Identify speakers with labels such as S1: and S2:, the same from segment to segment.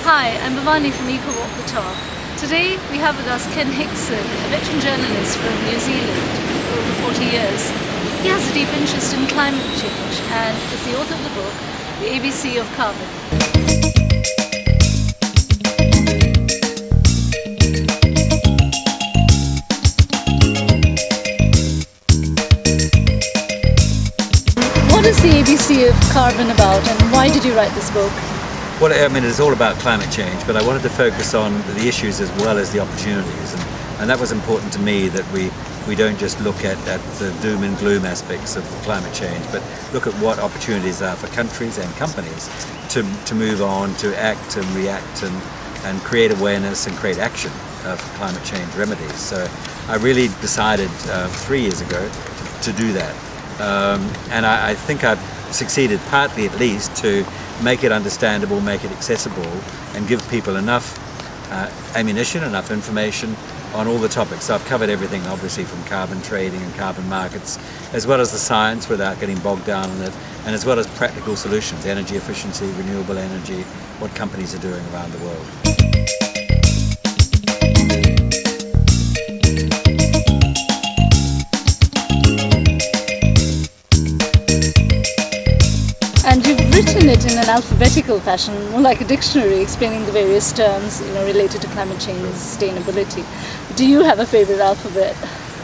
S1: Hi, I'm Bhavani from Eco Walk the Talk. Today we have with us Ken Hickson, a veteran journalist from New Zealand for over 40 years. He has a deep interest in climate change and is the author of the book, The ABC of Carbon. What is the ABC of Carbon about and why did you write this book?
S2: Well, I mean, it's all about climate change, but I wanted to focus on the issues as well as the opportunities. And that was important to me, that we don't just look at the doom and gloom aspects of climate change, but look at what opportunities there are for countries and companies to move on, to act and react and create awareness and create action for climate change remedies. So I really decided 3 years ago to do that. And I think I've succeeded, partly at least, to make it understandable, make it accessible, and give people enough ammunition, enough information on all the topics. So I've covered everything, obviously, from carbon trading and carbon markets, as well as the science without getting bogged down in it, and as well as practical solutions, energy efficiency, renewable energy, what companies are doing around the world.
S1: And you've written it in an alphabetical fashion, more like a dictionary, explaining the various terms, related to climate change and sustainability. Do you have a favorite alphabet?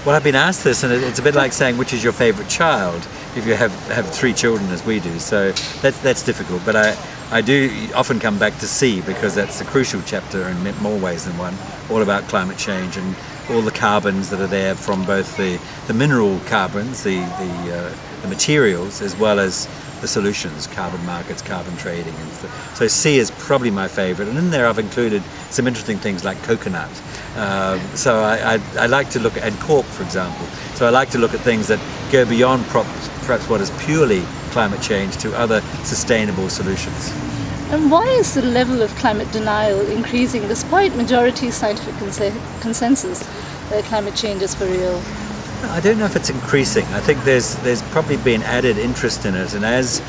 S2: Well, I've been asked this, and it's a bit like saying which is your favorite child if you have 3 children, as we do. So that's difficult. But I do often come back to C, because that's the crucial chapter in more ways than one, all about climate change and all the carbons that are there from both the mineral carbons, the materials, as well as the solutions, carbon markets, carbon trading. So C is probably my favorite, and in there I've included some interesting things like coconut. So I like to look at, and cork, for example. So I like to look at things that go beyond perhaps what is purely climate change to other sustainable solutions.
S1: And why is the level of climate denial increasing despite majority scientific consensus that climate change is for real?
S2: I don't know if it's increasing. I think there's probably been added interest in it, and as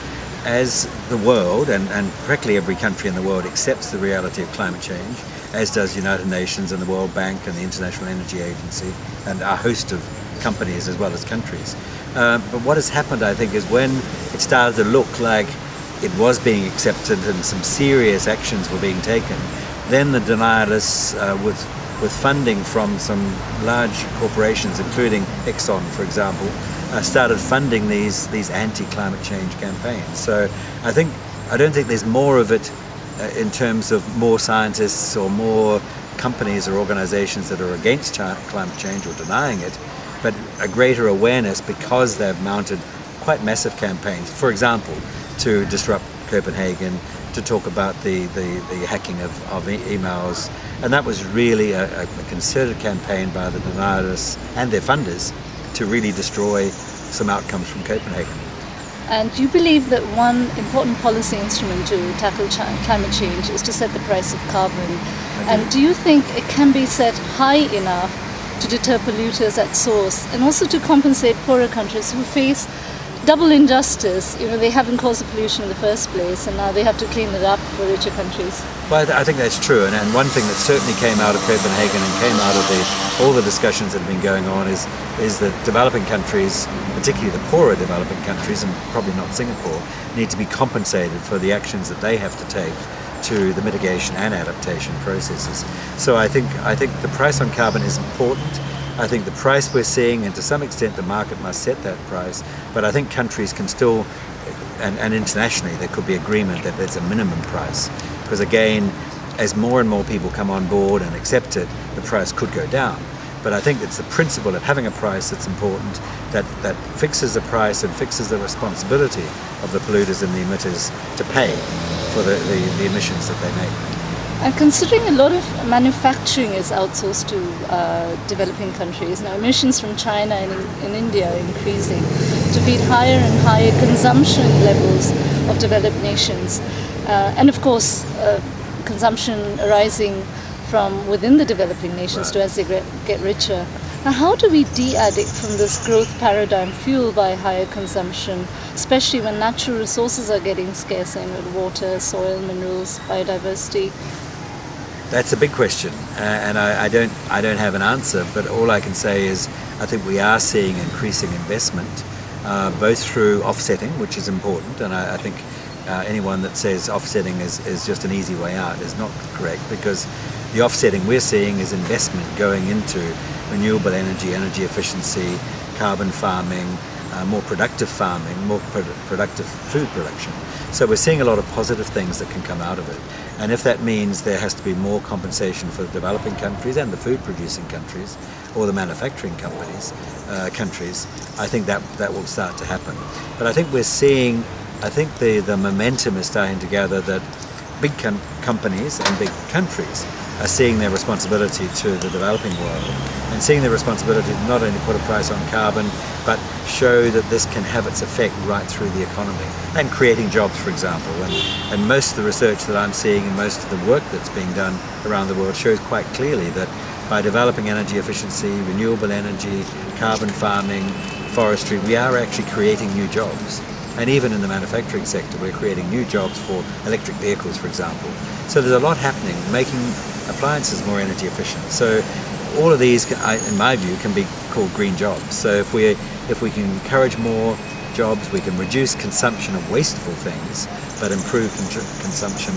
S2: the world, and practically every country in the world, accepts the reality of climate change, as does United Nations and the World Bank and the International Energy Agency and a host of companies as well as countries. But what has happened, I think, is when it started to look like it was being accepted and some serious actions were being taken, then the denialists with funding from some large corporations, including Exxon, for example, started funding these anti-climate change campaigns. So I don't think there's more of it in terms of more scientists or more companies or organizations that are against climate change or denying it, but a greater awareness because they've mounted quite massive campaigns, for example, to disrupt Copenhagen, to talk about the hacking of emails. And that was really a concerted campaign by the denialists and their funders to really destroy some outcomes from Copenhagen.
S1: And you believe that one important policy instrument to tackle climate change is to set the price of carbon. And do you think it can be set high enough to deter polluters at source and also to compensate poorer countries who face double injustice? They haven't caused the pollution in the first place, and now they have to clean it up for richer countries.
S2: Well, I think that's true, and one thing that certainly came out of Copenhagen and came out of all the discussions that have been going on is that developing countries, particularly the poorer developing countries, and probably not Singapore, need to be compensated for the actions that they have to take to the mitigation and adaptation processes. So I think the price on carbon is important. I think the price we're seeing, and to some extent the market must set that price, but I think countries can still, and internationally there could be agreement that there's a minimum price, because again, as more and more people come on board and accept it, the price could go down. But I think it's the principle of having a price that's important, that fixes the price and fixes the responsibility of the polluters and the emitters to pay for the emissions that they make.
S1: And considering a lot of manufacturing is outsourced to developing countries, now emissions from China and India are increasing to feed higher and higher consumption levels of developed nations. And of course, consumption arising from within the developing nations too, as they get richer. Now, how do we de-addict from this growth paradigm fueled by higher consumption, especially when natural resources are getting scarcer with water, soil, minerals, biodiversity?
S2: That's a big question, and I don't have an answer. But all I can say is I think we are seeing increasing investment, both through offsetting, which is important, and I think anyone that says offsetting is just an easy way out is not correct, because the offsetting we're seeing is investment going into renewable energy, energy efficiency, carbon farming, more productive farming, more productive food production. So we're seeing a lot of positive things that can come out of it. And if that means there has to be more compensation for the developing countries and the food producing countries or the manufacturing countries, I think that will start to happen. But I think we're seeing, I think the momentum is starting to gather that big companies and big countries are seeing their responsibility to the developing world and seeing their responsibility to not only put a price on carbon but show that this can have its effect right through the economy and creating jobs, for example. And most of the research that I'm seeing and most of the work that's being done around the world shows quite clearly that by developing energy efficiency, renewable energy, carbon farming, forestry, we are actually creating new jobs. And even in the manufacturing sector, we're creating new jobs for electric vehicles, for example. So there's a lot happening, making appliances more energy efficient. So all of these, in my view, can be called green jobs. So if we can encourage more jobs, we can reduce consumption of wasteful things, but improve consumption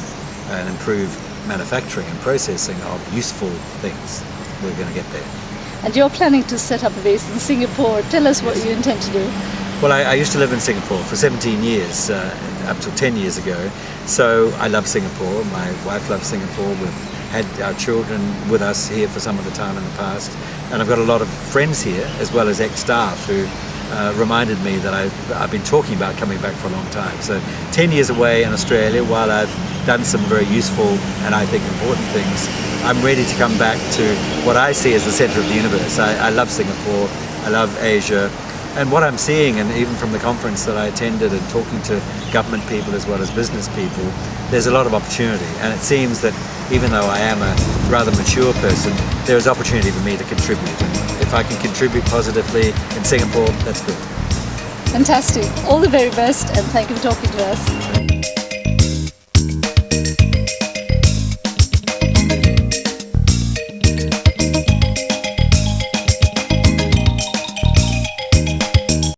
S2: and improve manufacturing and processing of useful things, we're going to get there.
S1: And you're planning to set up a base in Singapore. Tell us what you intend to do.
S2: Well, I used to live in Singapore for 17 years, up till 10 years ago. So I love Singapore. My wife loves Singapore. We've had our children with us here for some of the time in the past. And I've got a lot of friends here, as well as ex-staff, who reminded me that I've been talking about coming back for a long time. So 10 years away in Australia, while I've done some very useful and I think important things, I'm ready to come back to what I see as the centre of the universe. I love Singapore. I love Asia. And what I'm seeing, and even from the conference that I attended and talking to government people as well as business people, there's a lot of opportunity. And it seems that even though I am a rather mature person, there is opportunity for me to contribute. And if I can contribute positively in Singapore, that's good.
S1: Fantastic. All the very best, and thank you for talking to us.